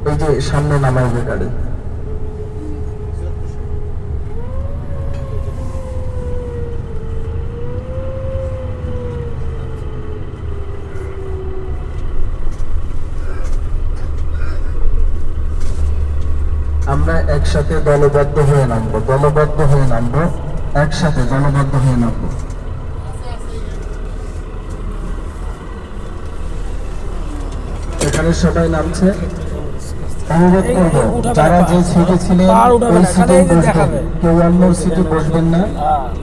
এই যে সামনে নামাইবে গাড়ি। আমরা একসাথে দলবদ্ধ হয়ে নামবো, একসাথে দলবদ্ধ হয়ে নামবো। এখানে সবাই নামছে। অনুরোধ করবো যারা যে সিটে ছিলেন ওই সিটে বসবেন, কেউ অন্য সিটে বসবেন না,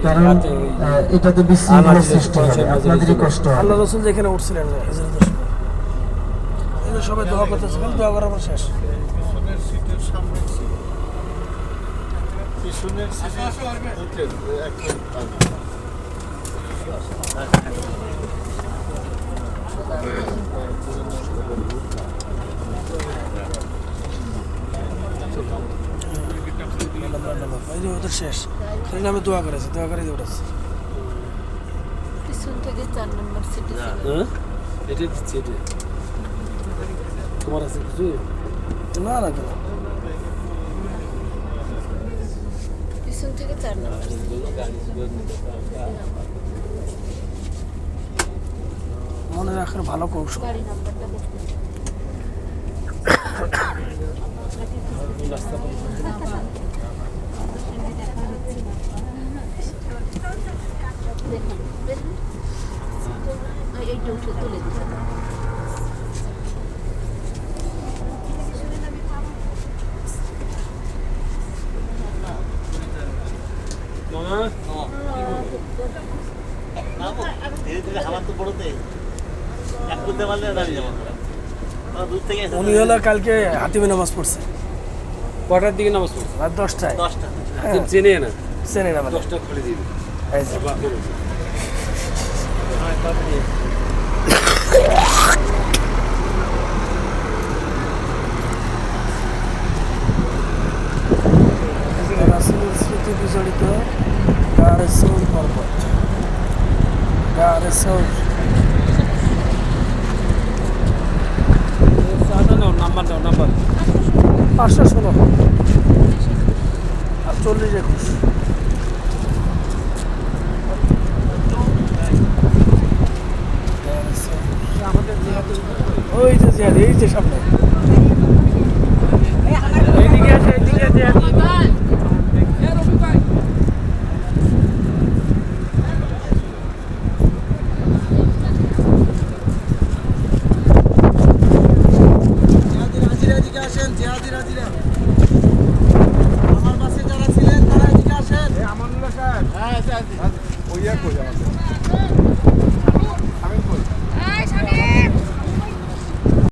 কারণ এটাতে বিশৃঙ্খলা সৃষ্টি হবে, আপনাদেরই কষ্ট হবে। আল্লাহ রাসূল যেখানে উঠছিলেন সবাই দোয়া করতেছিলেন, দোয়া করার পর শেষ। পিছনের ওদের শেষ, খালি নামে দোয়া করেছে, দোয়া করে দিয়ে উঠেছে। পিছন থেকে 4 নম্বর সিটে ছিল। এটা দিচ্ছে, এটা তোমার আছে কিছু? না না কেন, পিছন থেকে 4 নম্বর মনে রাখার ভালো কৌশল। গাড়ি নাম্বারটা দেখতে। দেখুন দেখুন এইটা উঠে তুলে দিচ্ছে। উনি হলো কালকে হাতিমে নামাজ পড়ছে। কটার দিকে নামাজ পড়ছে? রাত 10টায়। চেনে না, চেনে না মানে 10টা খুলে দিবি। এই যে রাসূলের স্মৃতি বিজড়িত গারে সৌর পর্বত, গারে সৌর। নাম্বার দাও, নাম্বার 516 আর 4021। ওই যে জিয়াদ, এই যে সামনে এইদিকে আছে, এইদিকে আছে। আমার পাশে যারা ছিলেন তারা এদিকে আসেন। আমানুল্লাহ সাহেব, হ্যাঁ, ওইয়া কই আমাদের